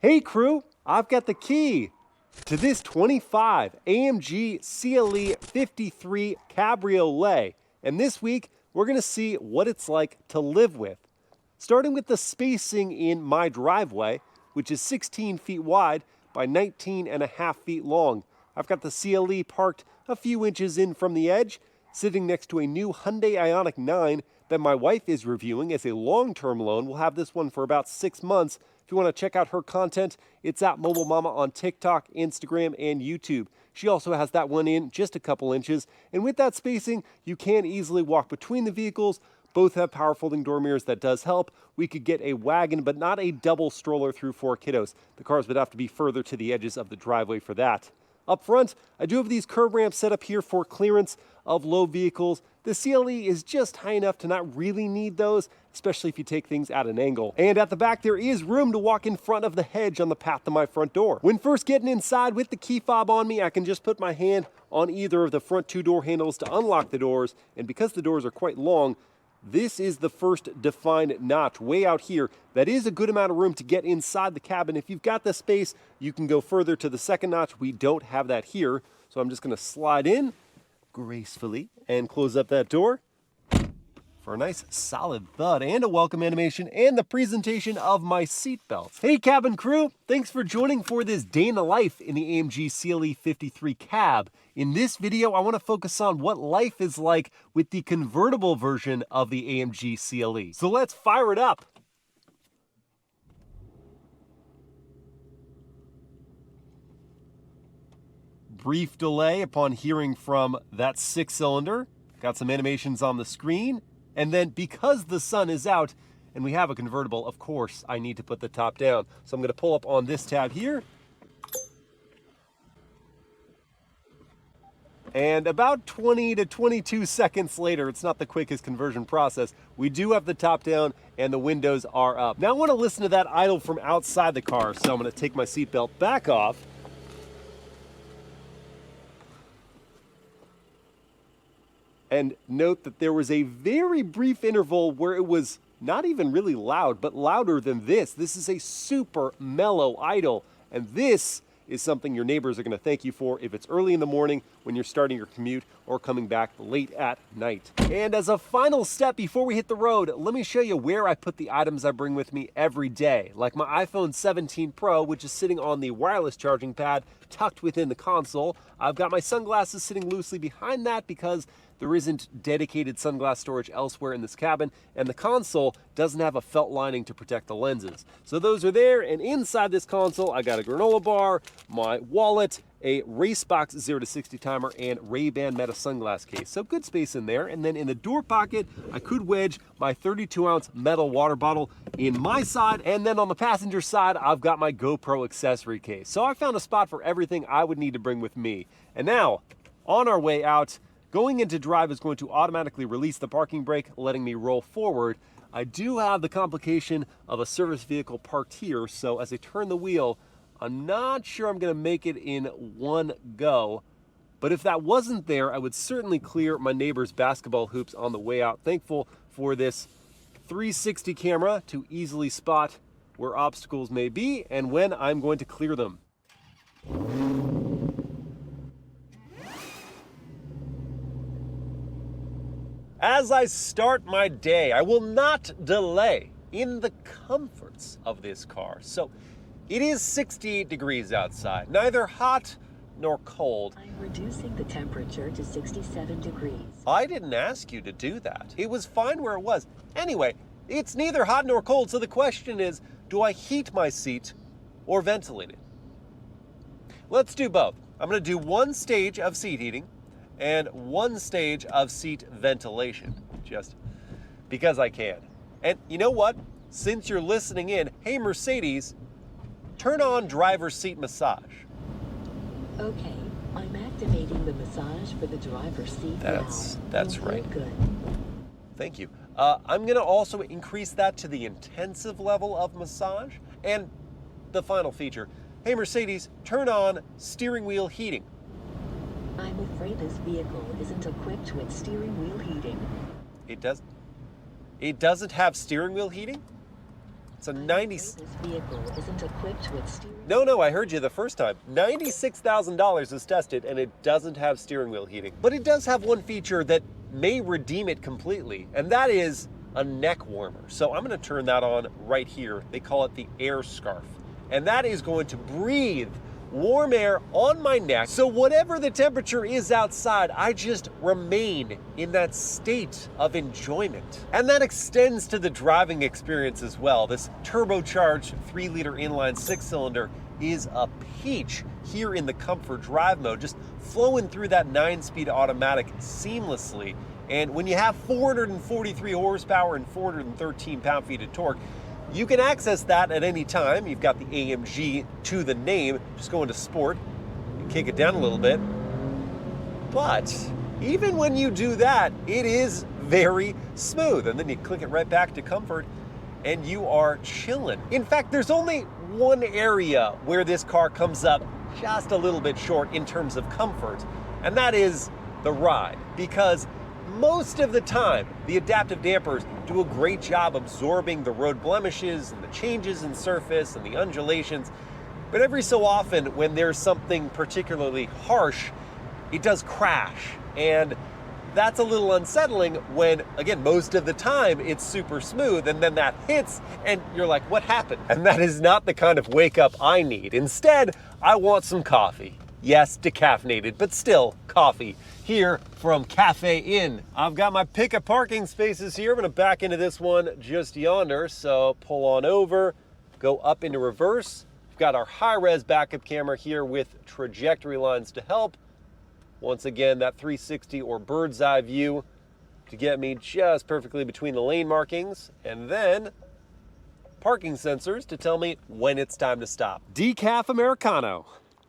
Hey crew, I've got the key to this 25 AMG CLE 53 Cabriolet, and this week we're going to see what it's like to live with. Starting with the spacing in my driveway, which is 16 feet wide by 19.5 feet long. I've got the CLE parked a few inches in from the edge, sitting next to a new Hyundai Ioniq 9 that my wife is reviewing as a long-term loan. We'll have this one for about 6 months. If you want to check out her content, it's at Mobile Mama on TikTok, Instagram, and YouTube. She also has that one in just a couple inches. And with that spacing, you can easily walk between the vehicles. Both have power folding door mirrors. That does help. We could get a wagon, but not a double stroller through 4 kiddos. The cars would have to be further to the edges of the driveway for that. Up front, I do have these curb ramps set up here for clearance of low vehicles. The CLE is just high enough to not really need those, especially if you take things at an angle. And at the back, there is room to walk in front of the hedge on the path to my front door. When first getting inside with the key fob on me, I can just put my hand on either of the front 2 door handles to unlock the doors. And because the doors are quite long, this is the first defined notch way out here. That is a good amount of room to get inside the cabin. If you've got the space, you can go further to the second notch. We don't have that here. So I'm just going to slide in gracefully and close up that door for a nice solid thud and a welcome animation and the presentation of my seat belts. Hey cabin crew, thanks for joining for this day in the life in the AMG CLE 53 cab. In this video, I want to focus on what life is like with the convertible version of the AMG CLE. So let's fire it up. Brief delay upon hearing from that 6-cylinder. Got some animations on the screen. And then because the sun is out and we have a convertible, of course, I need to put the top down. So I'm going to pull up on this tab here. And about 20 to 22 seconds later, it's not the quickest conversion process, we do have the top down and the windows are up. Now I want to listen to that idle from outside the car, so I'm going to take my seatbelt back off. And note that there was a very brief interval where it was not even really loud, but louder than this. This is a super mellow idle, and this is something your neighbors are going to thank you for if it's early in the morning when you're starting your commute or coming back late at night. And as a final step before we hit the road, let me show you where I put the items I bring with me every day, like my iPhone 17 Pro, which is sitting on the wireless charging pad tucked within the console. I've got my sunglasses sitting loosely behind that because there isn't dedicated sunglass storage elsewhere in this cabin, and the console doesn't have a felt lining to protect the lenses. So those are there, and inside this console, I got a granola bar, my wallet, a Racebox 0 to 60 timer, and Ray-Ban Meta sunglass case. So good space in there. And then in the door pocket, I could wedge my 32-ounce metal water bottle in my side, and then on the passenger side, I've got my GoPro accessory case. So I found a spot for everything I would need to bring with me. And now, on our way out, going into drive is going to automatically release the parking brake, letting me roll forward. I do have the complication of a service vehicle parked here, so as I turn the wheel, I'm not sure I'm going to make it in one go. But if that wasn't there, I would certainly clear my neighbor's basketball hoops on the way out. Thankful for this 360 camera to easily spot where obstacles may be and when I'm going to clear them. As I start my day, I will not delay in the comforts of this car. So it is 68 degrees outside, neither hot nor cold. I'm reducing the temperature to 67 degrees. I didn't ask you to do that. It was fine where it was. Anyway, it's neither hot nor cold, so the question is, do I heat my seat or ventilate it? Let's do both. I'm going to do one stage of seat heating and one stage of seat ventilation, just because I can. And you know what? Since you're listening in, hey Mercedes, turn on driver's seat massage. Okay, I'm activating the massage for the driver's seat now. That's You'll right. feel good. Thank you. I'm gonna also increase that to the intensive level of massage. And the final feature, hey Mercedes, turn on steering wheel heating. I'm afraid this vehicle isn't equipped with steering wheel heating. It doesn't have steering wheel heating? It's a I'm 90... afraid this vehicle isn't equipped with steering. No, I heard you the first time. $96,000 is tested, and it doesn't have steering wheel heating. But it does have one feature that may redeem it completely, and that is a neck warmer. So I'm gonna turn that on right here. They call it the air scarf. And that is going to breathe warm air on my neck. So whatever the temperature is outside, I just remain in that state of enjoyment. And that extends to the driving experience as well. This turbocharged 3-liter inline 6-cylinder is a peach here in the comfort drive mode, just flowing through that 9-speed automatic seamlessly. And when you have 443 horsepower and 413 pound-feet of torque, you can access that at any time. You've got the AMG to the name. Just go into sport and kick it down a little bit. But even when you do that, it is very smooth. And then you click it right back to comfort and you are chilling. In fact, there's only one area where this car comes up just a little bit short in terms of comfort, and that is the ride. Because most of the time, the adaptive dampers do a great job absorbing the road blemishes and the changes in surface and the undulations. But every so often, when there's something particularly harsh, it does crash. And that's a little unsettling when, again, most of the time it's super smooth, and then that hits and you're like, what happened? And that is not the kind of wake up I need. Instead, I want some coffee. Yes, decaffeinated, but still coffee here from Cafe Inn. I've got my pick of parking spaces here. I'm gonna back into this one just yonder. So pull on over, go up into reverse. We've got our high-res backup camera here with trajectory lines to help. Once again, that 360 or bird's eye view to get me just perfectly between the lane markings. And then parking sensors to tell me when it's time to stop. Decaf Americano,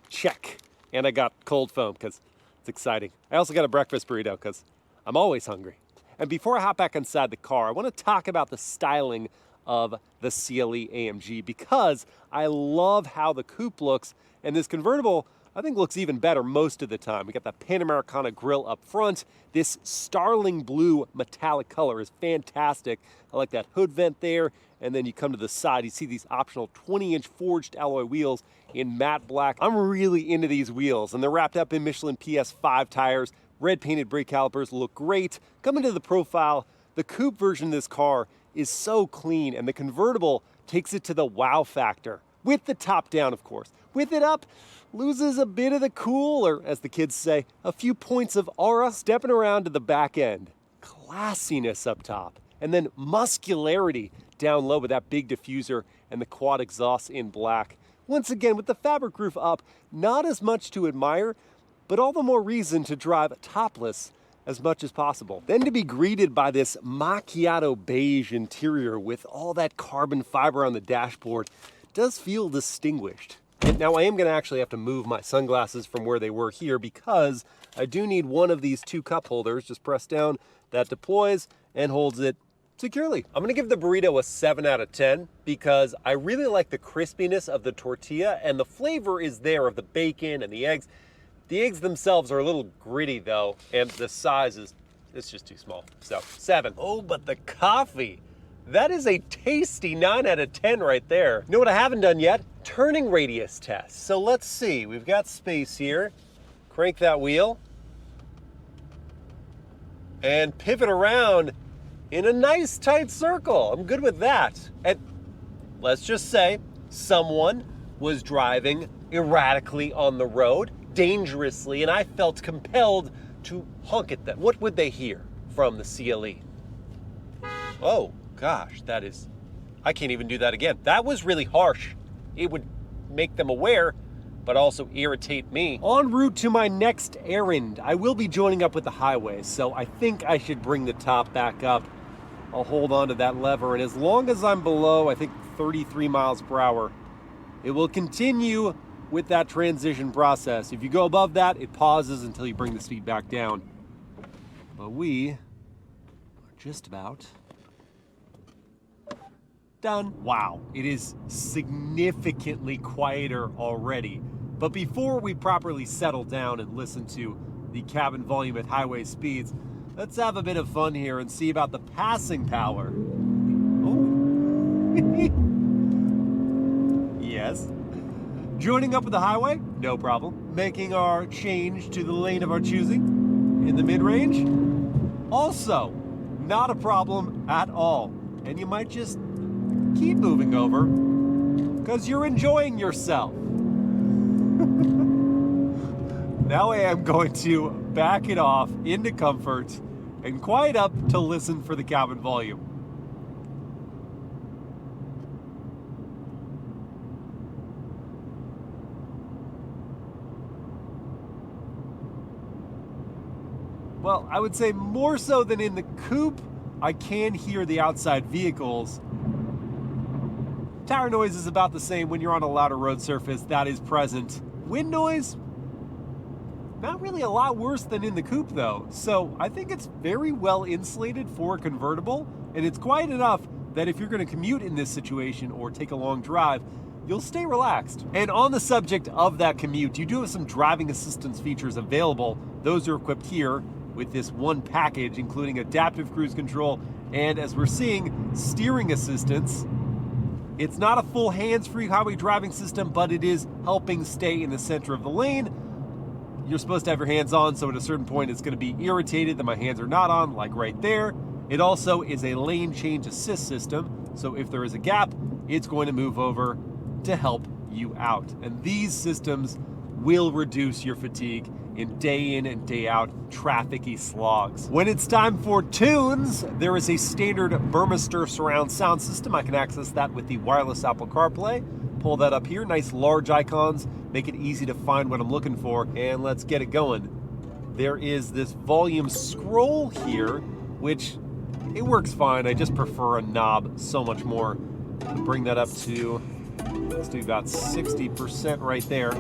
check. And I got cold foam because it's exciting. I also got a breakfast burrito because I'm always hungry. And before I hop back inside the car, I want to talk about the styling of the CLE AMG because I love how the coupe looks, and this convertible I think looks even better most of the time. We got that Panamericana grille up front. This Starling blue metallic color is fantastic. I like that hood vent there. And then you come to the side, you see these optional 20-inch forged alloy wheels in matte black. I'm really into these wheels, and they're wrapped up in Michelin PS5 tires. Red painted brake calipers look great. Coming to the profile, the coupe version of this car is so clean, and the convertible takes it to the wow factor. With the top down, of course. With it up, loses a bit of the cool, or as the kids say, a few points of aura, stepping around to the back end. Classiness up top, and then muscularity down low with that big diffuser and the quad exhaust in black. Once again, with the fabric roof up, not as much to admire, but all the more reason to drive topless as much as possible. Then to be greeted by this Macchiato beige interior with all that carbon fiber on the dashboard does feel distinguished. And now I am gonna actually have to move my sunglasses from where they were here because I do need one of these two cup holders. Just press down, that deploys and holds it securely. I'm gonna give the burrito a 7 out of 10 because I really like the crispiness of the tortilla, and the flavor is there of the bacon and the eggs. The eggs themselves are a little gritty though, and the size is, it's just too small. So 7. Oh, but the coffee. That is a tasty 9 out of 10 right there. You know what I haven't done yet? Turning radius test. So let's see, we've got space here. Crank that wheel. And pivot around in a nice tight circle. I'm good with that. And let's just say someone was driving erratically on the road, dangerously, and I felt compelled to honk at them. What would they hear from the CLE? Oh gosh, that is, I can't even do that again. That was really harsh. It would make them aware, but also irritate me. En route to my next errand, I will be joining up with the highway, so I think I should bring the top back up. I'll hold on to that lever, and as long as I'm below, I think 33 miles per hour, it will continue with that transition process. If you go above that, it pauses until you bring the speed back down. But we are just about done. Wow, it is significantly quieter already. But before we properly settle down and listen to the cabin volume at highway speeds, let's have a bit of fun here and see about the passing power. Oh. guess. Joining up with the highway, no problem. Making our change to the lane of our choosing in the mid-range, also not a problem at all. And you might just keep moving over because you're enjoying yourself. Now I am going to back it off into comfort and quiet up to listen for the cabin volume. Well, I would say more so than in the coupe, I can hear the outside vehicles. Tire noise is about the same when you're on a louder road surface that is present. Wind noise, not really a lot worse than in the coupe though. So I think it's very well insulated for a convertible, and it's quiet enough that if you're gonna commute in this situation or take a long drive, you'll stay relaxed. And on the subject of that commute, you do have some driving assistance features available. Those are equipped here with this one package, including adaptive cruise control and, as we're seeing, steering assistance. It's not a full hands-free highway driving system, but it is helping stay in the center of the lane. You're supposed to have your hands on, so at a certain point it's going to be irritated that my hands are not on, like right there. It also is a lane change assist system, so if there is a gap, it's going to move over to help you out. And these systems will reduce your fatigue in and day out trafficy slogs. When it's time for tunes, there is a standard Burmester surround sound system. I can access that with the wireless Apple CarPlay. Pull that up here, nice large icons, make it easy to find what I'm looking for, and let's get it going. There is this volume scroll here, which it works fine. I just prefer a knob so much more. I'll bring that up to, let's do about 60% right there.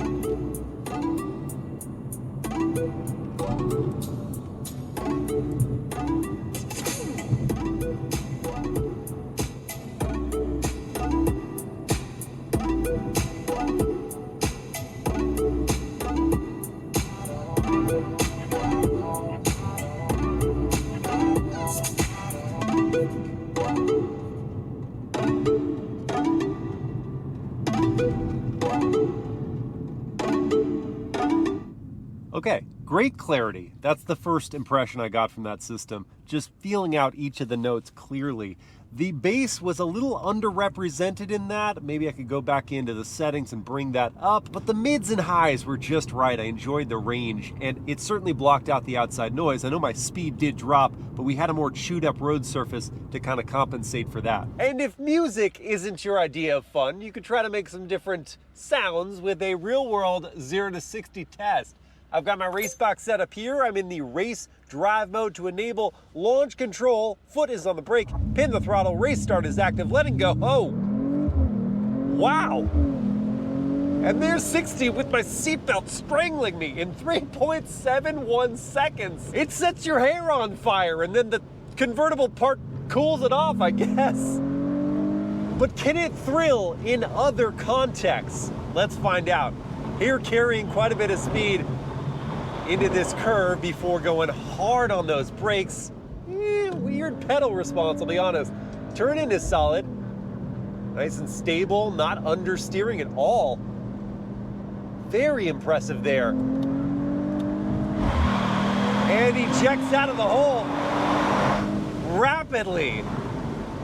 Okay, great clarity. That's the first impression I got from that system, just feeling out each of the notes clearly. The bass was a little underrepresented in that. Maybe I could go back into the settings and bring that up, but the mids and highs were just right. I enjoyed the range, and it certainly blocked out the outside noise. I know my speed did drop, but we had a more chewed up road surface to kind of compensate for that. And if music isn't your idea of fun, you could try to make some different sounds with a real world 0 to 60 test. I've got my race box set up here. I'm in the race drive mode to enable launch control. Foot is on the brake, pin the throttle, race start is active, letting go. Oh, wow. And there's 60 with my seatbelt strangling me in 3.71 seconds. It sets your hair on fire, and then the convertible part cools it off, I guess. But can it thrill in other contexts? Let's find out. Here carrying quite a bit of speed into this curve before going hard on those brakes. Weird pedal response, I'll be honest. Turn-in is solid. Nice and stable, not understeering at all. Very impressive there. And he checks out of the hole rapidly.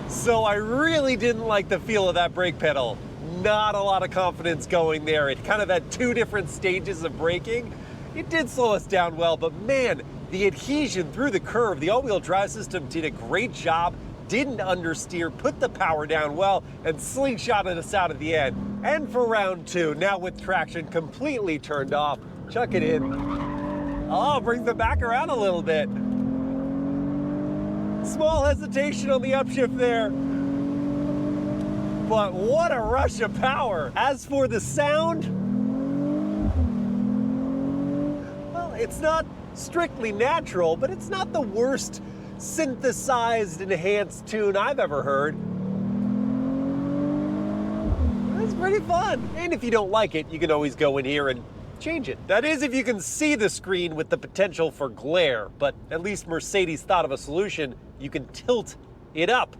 So I really didn't like the feel of that brake pedal. Not a lot of confidence going there. It kind of had two different stages of braking. It did slow us down well, but man, the adhesion through the curve, the all-wheel drive system did a great job, didn't understeer, put the power down well, and slingshotted us out at the end. And for round two, now with traction completely turned off, chuck it in. Oh, brings them back around a little bit. Small hesitation on the upshift there. But what a rush of power. As for the sound, well, it's not strictly natural, but it's not the worst synthesized, enhanced tune I've ever heard. It's pretty fun. And if you don't like it, you can always go in here and change it. That is, if you can see the screen with the potential for glare, but at least Mercedes thought of a solution. You can tilt it up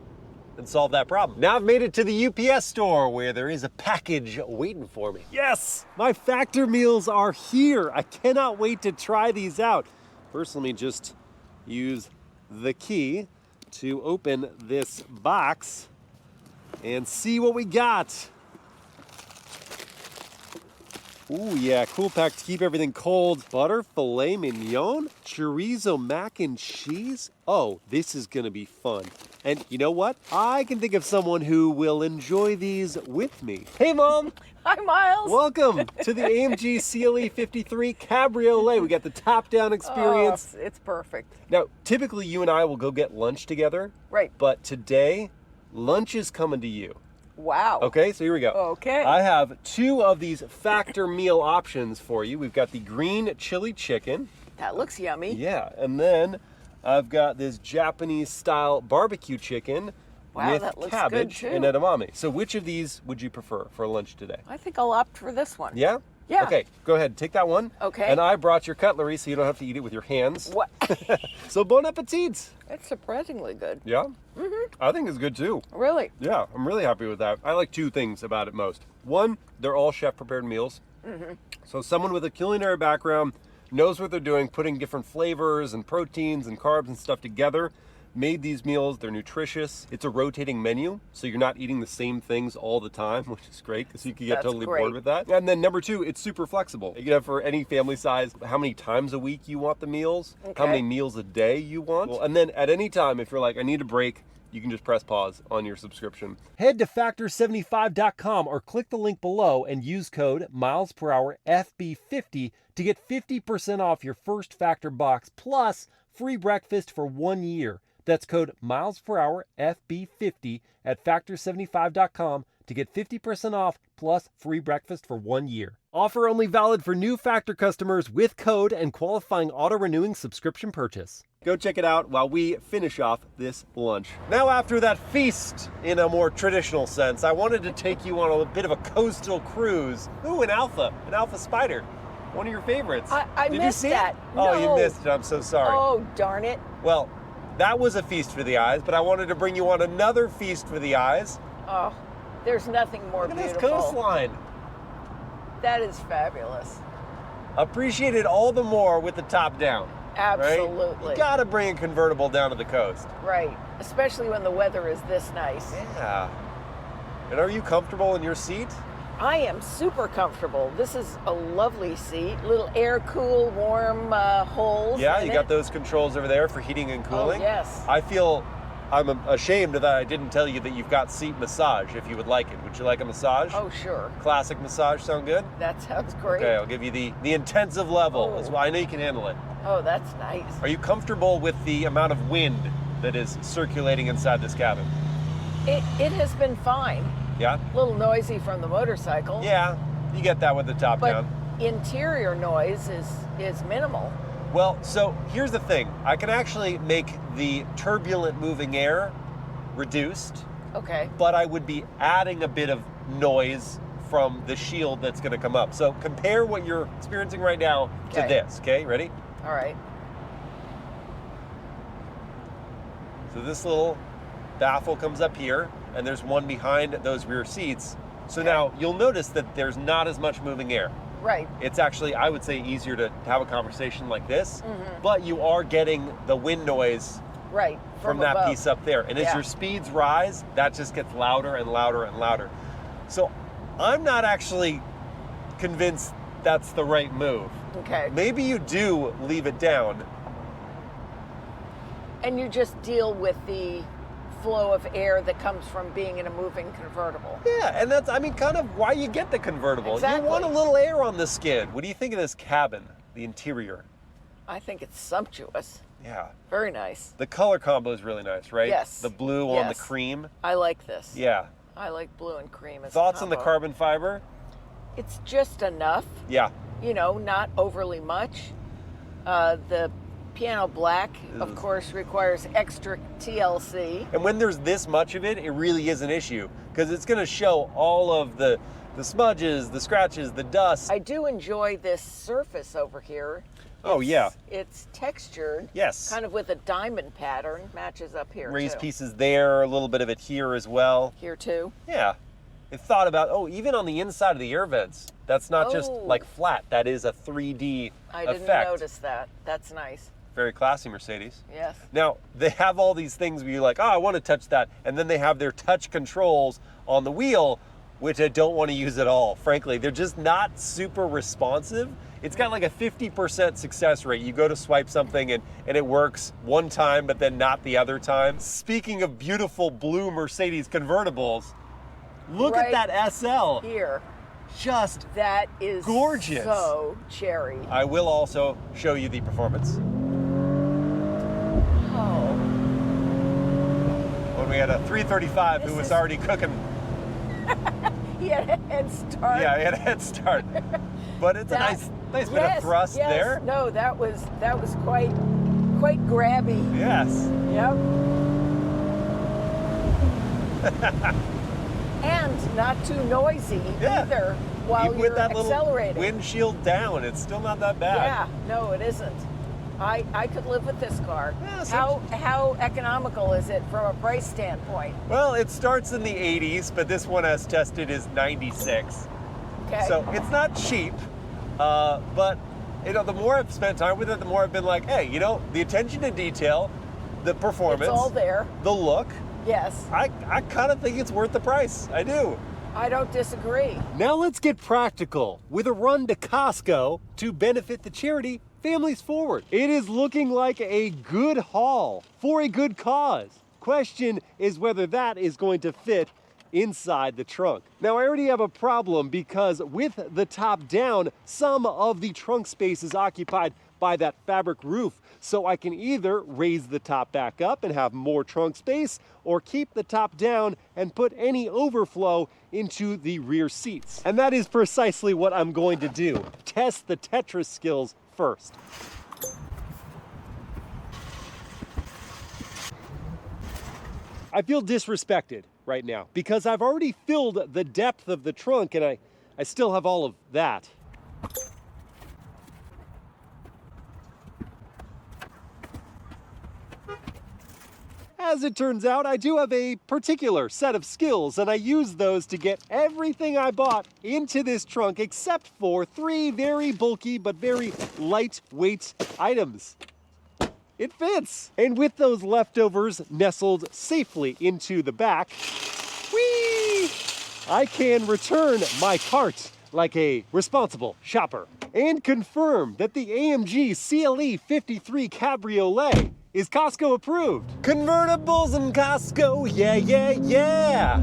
and solve that problem. Now I've made it to the UPS store where there is a package waiting for me. Yes, my Factor meals are here. I cannot wait to try these out. First, let me just use the key to open this box and see what we got. Ooh, yeah, cool pack to keep everything cold. Butter, filet mignon, chorizo mac and cheese. Oh, this is gonna be fun. And you know what? I can think of someone who will enjoy these with me. Hey, Mom. Hi, Miles. Welcome to the AMG CLE 53 Cabriolet. We got the top-down experience. Oh, it's perfect. Now, typically you and I will go get lunch together. Right. But today, lunch is coming to you. Wow. Okay, so here we go. Okay. I have 2 of these Factor meal options for you. We've got the green chili chicken. That looks yummy. Yeah, and then I've got this Japanese style barbecue chicken Wow, with that looks cabbage good too. and edamame. So which of these would you prefer for lunch today? I think I'll opt for this one. Yeah? Yeah. Okay, go ahead, take that one. Okay. And I brought your cutlery so you don't have to eat it with your hands. What? So bon appetit. It's surprisingly good. Yeah? I think it's good too. Really? Yeah, I'm really happy with that. I like 2 things about it most. One, they're all chef-prepared meals. So someone with a culinary background knows what they're doing, putting different flavors and proteins and carbs and stuff together, made these meals. They're nutritious. It's a rotating menu, so you're not eating the same things all the time, which is great because you can get That's totally great. bored with that. And then number 2, it's super flexible. You can have for any family size, how many times a week you want the meals, how Okay. many meals a day you want. And then at any time, if you're like, I need a break, you can just press pause on your subscription. Head to factor75.com or click the link below and use code MilesPerHr FB50 to get 50% off your first Factor box plus free breakfast for 1 year. That's code MilesPerHr FB50 at factor75.com to get 50% off plus free breakfast for 1 year. Offer only valid for new Factor customers with code and qualifying auto-renewing subscription purchase. Go check it out while we finish off this lunch. Now, after that feast in a more traditional sense, I wanted to take you on a bit of a coastal cruise. Ooh, an Alpha Spider. One of your favorites. I Did missed you see that. it? Oh, No. you missed it. I'm so sorry. Oh, darn it. Well, that was a feast for the eyes, but I wanted to bring you on another feast for the eyes. Oh, there's nothing more Look at this beautiful. coastline. That is fabulous. Appreciate it all the more with the top down. Right? Absolutely. You gotta bring a convertible down to the coast. Right. Especially when the weather is this nice. Yeah. And are you comfortable in your seat? I am super comfortable. This is a lovely seat. Little air cool, warm holes. Yeah, in you got it. those controls over there for heating and cooling. Oh, yes. I'm ashamed that I didn't tell you that you've got seat massage if you would like it. Would you like a massage? Oh, sure. Classic massage sound good? That sounds great. Okay, I'll give you the intensive level. Oh. As well. I know you can handle it. Oh, that's nice. Are you comfortable with the amount of wind that is circulating inside this cabin? It has been fine. Yeah? A little noisy from the motorcycle. Yeah, you get that with the top But down. interior noise is minimal. Well, so here's the thing. I can actually make the turbulent moving air reduced, Okay. but I would be adding a bit of noise from the shield that's going to come up. So compare what you're experiencing right now to Okay. this, okay? Ready? All right. So this little baffle comes up here, and there's one behind those rear seats. So Okay. now you'll notice that there's not as much moving air. Right. It's actually, I would say, easier to have a conversation like this, but you are getting the wind noise Right. from that above. piece up there. And as Yeah. your speeds rise, that just gets louder and louder and louder. So I'm not actually convinced that's the right move. Okay. Maybe you do leave it down. And you just deal with the flow of air that comes from being in a moving convertible. Yeah, and that's, I mean, kind of why you get the convertible. Exactly. You want a little air on the skin. What do you think of this cabin, the interior? I think it's sumptuous. Yeah. Very nice. The color combo is really nice, right? Yes. The blue on the Yes. cream. I like this. Yeah. I like blue and cream as a Thoughts on the combo. carbon fiber? It's just enough, Yeah. you know, not overly much. The piano black, of course, requires extra TLC. And when there's this much of it, it really is an issue because it's going to show all of the smudges, the scratches, the dust. I do enjoy this surface over here. Oh, yeah. It's textured. Yes. Kind of with a diamond pattern. Matches up here, Raised too. pieces there, a little bit of it here as well. Here, too. Yeah. It thought about, even on the inside of the air vents, that's not just like flat. That is a 3D I didn't effect. notice that. That's nice. Very classy, Mercedes. Yes. Now, they have all these things where you're like, I want to touch that. And then they have their touch controls on the wheel, which I don't want to use at all. Frankly, they're just not super responsive. It's got like a 50% success rate. You go to swipe something and it works one time, but then not the other time. Speaking of beautiful blue Mercedes convertibles, look at that SL. Here. Just that is gorgeous. So cherry. I will also show you the performance. Oh. When we had a 335 who was already cooking. He had a head start. Yeah, he had a head start. But it's a nice bit of thrust there. No, that was quite grabby. Yes. Yep. And not too noisy either while even you're with that accelerating. little windshield down, it's still not that bad. Yeah, no, it isn't. I could live with this car. Yeah, how economical is it from a price standpoint? Well, it starts in the 80s, but this one as tested is 96. Okay. So it's not cheap, but the more I've spent time with it, the more I've been like, hey, the attention to detail, the performance, it's all there. The look. Yes. I kind of think it's worth the price. I do. I don't disagree. Now let's get practical with a run to Costco to benefit the charity Families Forward. It is looking like a good haul for a good cause. Question is whether that is going to fit inside the trunk. Now I already have a problem because with the top down, some of the trunk space is occupied by that fabric roof. So I can either raise the top back up and have more trunk space, or keep the top down and put any overflow into the rear seats. And that is precisely what I'm going to do. Test the Tetris skills first. I feel disrespected right now because I've already filled the depth of the trunk and I still have all of that. As it turns out, I do have a particular set of skills, and I use those to get everything I bought into this trunk except for 3 very bulky but very lightweight items. It fits! And with those leftovers nestled safely into the back, whee! I can return my cart like a responsible shopper and confirm that the AMG CLE 53 Cabriolet is Costco approved. Convertibles in Costco, yeah, yeah, yeah.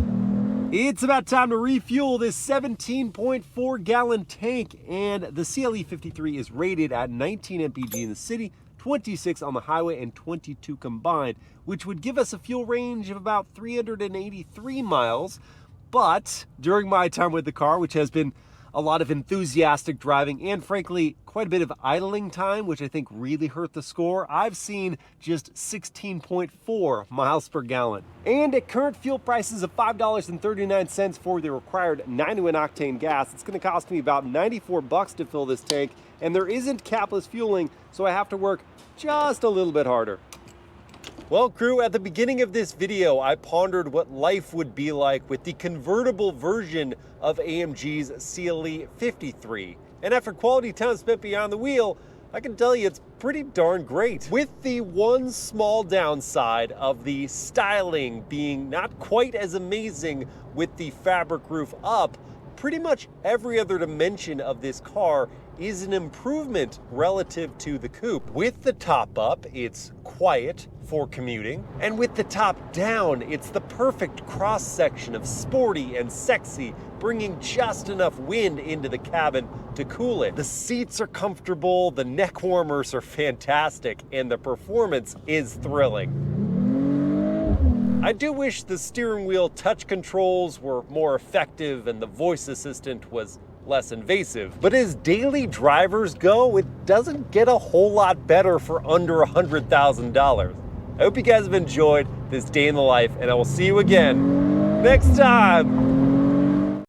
It's about time to refuel this 17.4 gallon tank, and the CLE 53 is rated at 19 mpg in the city, 26 on the highway, and 22 combined, which would give us a fuel range of about 383 miles. But during my time with the car, which has been a lot of enthusiastic driving and frankly quite a bit of idling time, which I think really hurt the score, I've seen just 16.4 miles per gallon. And at current fuel prices of $5.39 for the required 91 octane gas, it's going to cost me about $94 to fill this tank, and there isn't capless fueling, so I have to work just a little bit harder. Well, crew, at the beginning of this video, I pondered what life would be like with the convertible version of AMG's CLE 53. And after quality time spent behind the wheel, I can tell you it's pretty darn great. With the one small downside of the styling being not quite as amazing with the fabric roof up, pretty much every other dimension of this car is an improvement relative to the coupe. With the top up, it's quiet for commuting, and with the top down, it's the perfect cross section of sporty and sexy, bringing just enough wind into the cabin to cool it. The seats are comfortable, the neck warmers are fantastic, and the performance is thrilling. I do wish the steering wheel touch controls were more effective and the voice assistant was less invasive. But as daily drivers go, it doesn't get a whole lot better for under $100,000. I hope you guys have enjoyed this day in the life, and I will see you again next time.